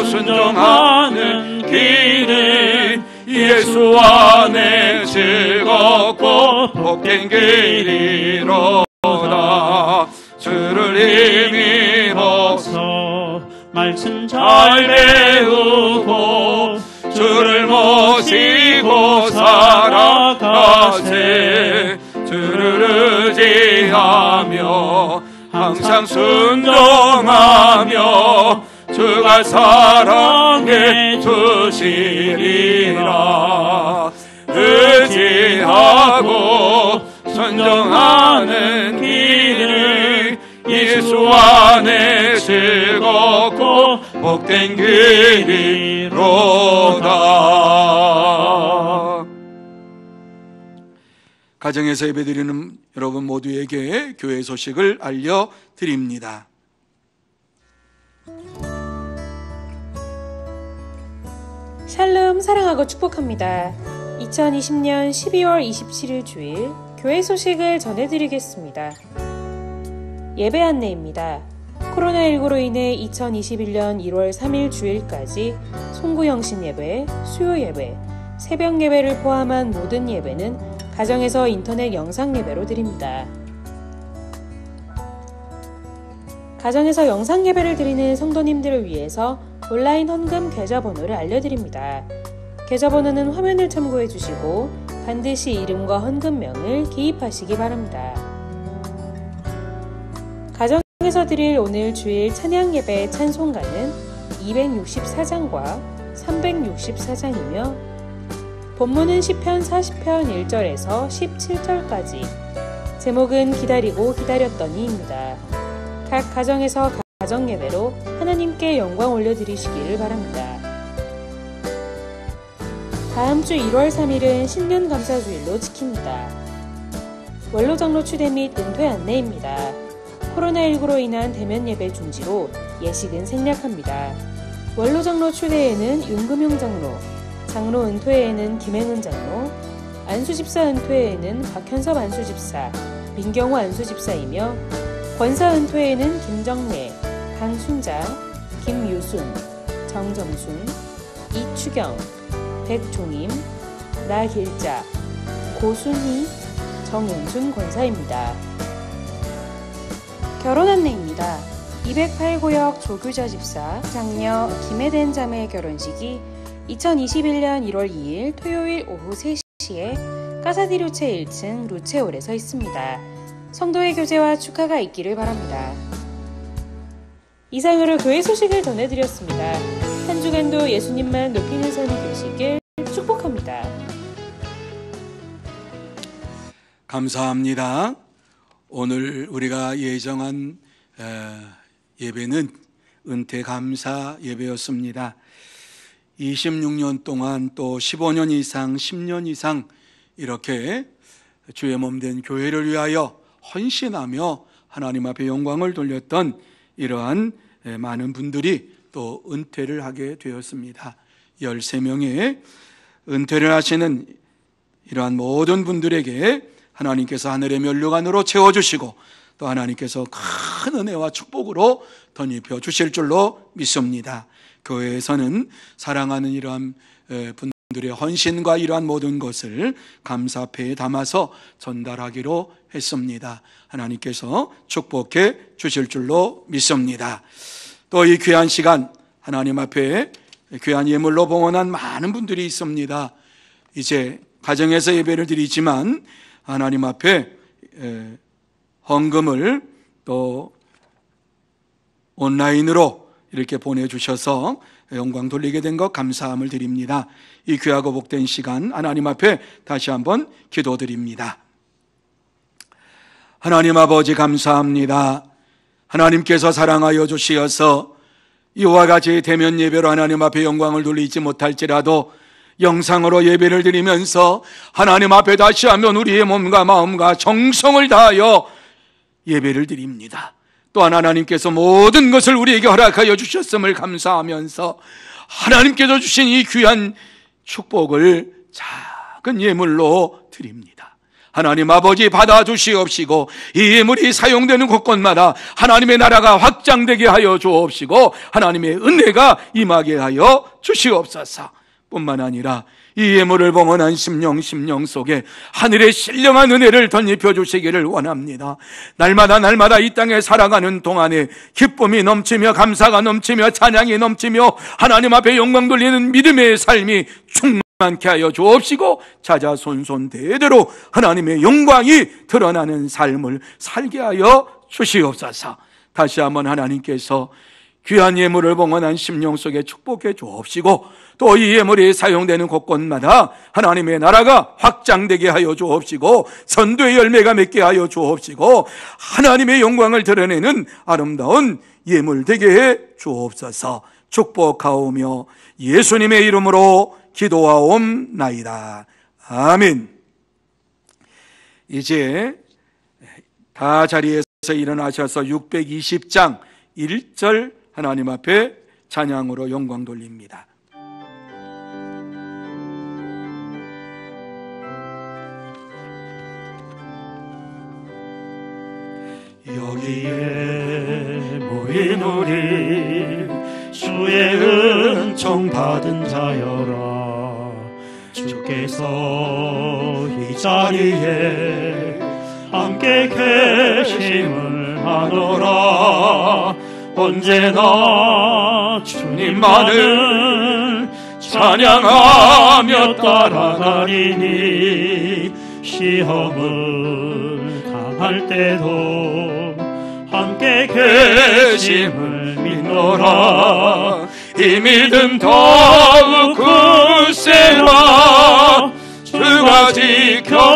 순종하는 길은 예수 안에 즐겁고 복된 길이로다. 주를 힘입어서 말씀 잘 배우고 주를 모시고 살아가세. 주를 의지하며 항상 순종하며 주가 사랑해 주시리라. 의지하고 순종하는 길을 예수 안에 즐겁고 복된 길이로다. 가정에서 예배드리는 여러분 모두에게 교회 소식을 알려드립니다. 샬롬, 사랑하고 축복합니다. 2020년 12월 27일 주일 교회 소식을 전해드리겠습니다. 예배 안내입니다. 코로나19로 인해 2021년 1월 3일 주일까지 송구영신 예배, 수요 예배, 새벽 예배를 포함한 모든 예배는 가정에서 인터넷 영상 예배로 드립니다. 가정에서 영상 예배를 드리는 성도님들을 위해서 온라인 헌금 계좌번호를 알려드립니다. 계좌번호는 화면을 참고해 주시고 반드시 이름과 헌금명을 기입하시기 바랍니다. 가정에서 드릴 오늘 주일 찬양 예배 찬송가는 264장과 364장이며 본문은 시편 40편 1절에서 17절까지, 제목은 기다리고 기다렸더니입니다. 각 가정에서 가정 예배로 하나님께 영광 올려드리시기를 바랍니다. 다음 주 1월 3일은 신년 감사주일로 지킵니다. 원로장로 추대 및 은퇴 안내입니다. 코로나19로 인한 대면 예배 중지로 예식은 생략합니다. 원로장로 추대에는 윤금용 장로, 장로 은퇴에는 김행은 장로, 안수집사 은퇴에는 박현섭 안수집사, 민경호 안수집사이며 권사 은퇴에는 김정래, 강순자, 김유순, 정정순, 이추경, 백종임, 나길자, 고순희, 정은순 권사입니다. 결혼 안내입니다. 208구역 조규자 집사, 장녀 김혜된 자매의 결혼식이 2021년 1월 2일 토요일 오후 3시에 까사디루체 1층 루체홀에서 있습니다. 성도의 교제와 축하가 있기를 바랍니다. 이상으로 교회 소식을 전해드렸습니다. 한 주간도 예수님만 높이는 선이 되시길 축복합니다. 감사합니다. 오늘 우리가 예정한 예배는 은퇴 감사 예배였습니다. 26년 동안 또 15년 이상, 10년 이상 이렇게 주의 몸된 교회를 위하여 헌신하며 하나님 앞에 영광을 돌렸던 이러한 많은 분들이 또 은퇴를 하게 되었습니다. 13명의 은퇴를 하시는 이러한 모든 분들에게 하나님께서 하늘의 면류관으로 채워주시고 또 하나님께서 큰 은혜와 축복으로 덧입혀 주실 줄로 믿습니다. 교회에서는 사랑하는 이러한 분들의 헌신과 이러한 모든 것을 감사패에 담아서 전달하기로 했습니다. 하나님께서 축복해 주실 줄로 믿습니다. 또 이 귀한 시간 하나님 앞에 귀한 예물로 봉헌한 많은 분들이 있습니다. 이제 가정에서 예배를 드리지만 하나님 앞에 헌금을 또 온라인으로 이렇게 보내주셔서 영광 돌리게 된 것 감사함을 드립니다. 이 귀하고 복된 시간 하나님 앞에 다시 한번 기도드립니다. 하나님 아버지 감사합니다. 하나님께서 사랑하여 주시어서 이와 같이 대면 예배로 하나님 앞에 영광을 돌리지 못할지라도 영상으로 예배를 드리면서 하나님 앞에 다시 한번 우리의 몸과 마음과 정성을 다하여 예배를 드립니다. 또한 하나님께서 모든 것을 우리에게 허락하여 주셨음을 감사하면서 하나님께서 주신 이 귀한 축복을 작은 예물로 드립니다. 하나님 아버지 받아주시옵시고 이 예물이 사용되는 곳곳마다 하나님의 나라가 확장되게 하여 주옵시고 하나님의 은혜가 임하게 하여 주시옵소서. 뿐만 아니라 이 예물을 봉헌한 심령 속에 하늘의 신령한 은혜를 덧입혀 주시기를 원합니다. 날마다 이 땅에 살아가는 동안에 기쁨이 넘치며 감사가 넘치며 찬양이 넘치며 하나님 앞에 영광 돌리는 믿음의 삶이 충만케 하여 주옵시고 자자손손 대대로 하나님의 영광이 드러나는 삶을 살게 하여 주시옵소서. 다시 한번 하나님께서 귀한 예물을 봉헌한 심령 속에 축복해 주옵시고 또 이 예물이 사용되는 곳곳마다 하나님의 나라가 확장되게 하여 주옵시고 선도의 열매가 맺게 하여 주옵시고 하나님의 영광을 드러내는 아름다운 예물 되게 해 주옵소서. 축복하오며 예수님의 이름으로 기도하옵나이다. 아멘. 이제 다 자리에서 일어나셔서 620장 1절 하나님 앞에 찬양으로 영광 돌립니다. 여기에 모인 우리 주의 은총 받은 자여라. 주께서 이 자리에 함께 계심을 하노라. 언제나 주님만을 찬양하며 따라가리니 시험을 당할 때도 함께 계심을 믿노라. 이 믿음 더욱 굳세라. 주가 지켜주신다.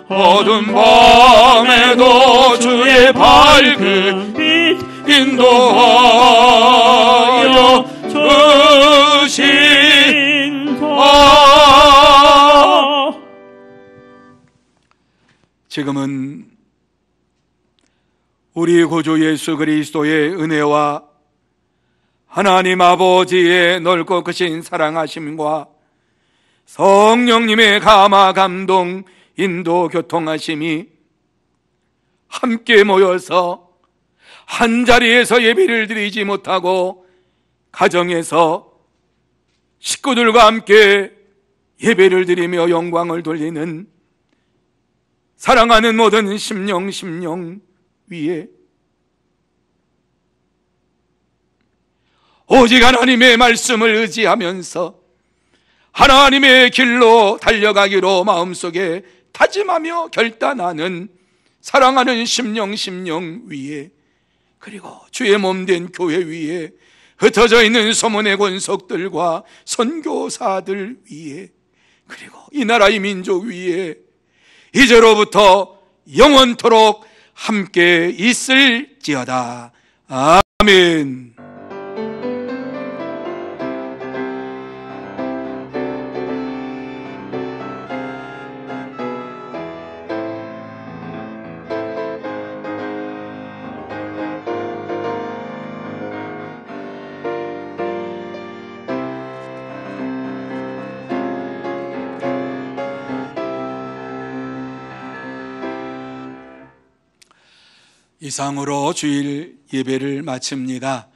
어두운 밤에도 주의 밝은 빛 인도하여 주신다. 지금은 우리 구주 예수 그리스도의 은혜와 하나님 아버지의 넓고 크신 사랑하심과 성령님의 감화 감동 인도 교통하심이 함께 모여서 한자리에서 예배를 드리지 못하고 가정에서 식구들과 함께 예배를 드리며 영광을 돌리는 사랑하는 모든 심령 위에 오직 하나님의 말씀을 의지하면서 하나님의 길로 달려가기로 마음속에 다짐하며 결단하는 사랑하는 심령 위에 그리고 주의 몸된 교회 위에 흩어져 있는 소문의 권속들과 선교사들 위에 그리고 이 나라의 민족 위에 이제로부터 영원토록 함께 있을지어다. 아멘. 이상으로 주일 예배를 마칩니다.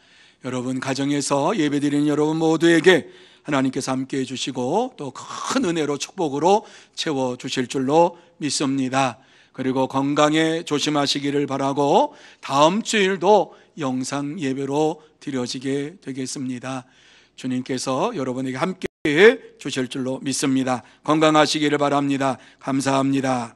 여러분 가정에서 예배드리는 여러분 모두에게 하나님께서 함께해 주시고 또 큰 은혜로 축복으로 채워주실 줄로 믿습니다. 그리고 건강에 조심하시기를 바라고 다음 주일도 영상 예배로 드려지게 되겠습니다. 주님께서 여러분에게 함께해 주실 줄로 믿습니다. 건강하시기를 바랍니다. 감사합니다.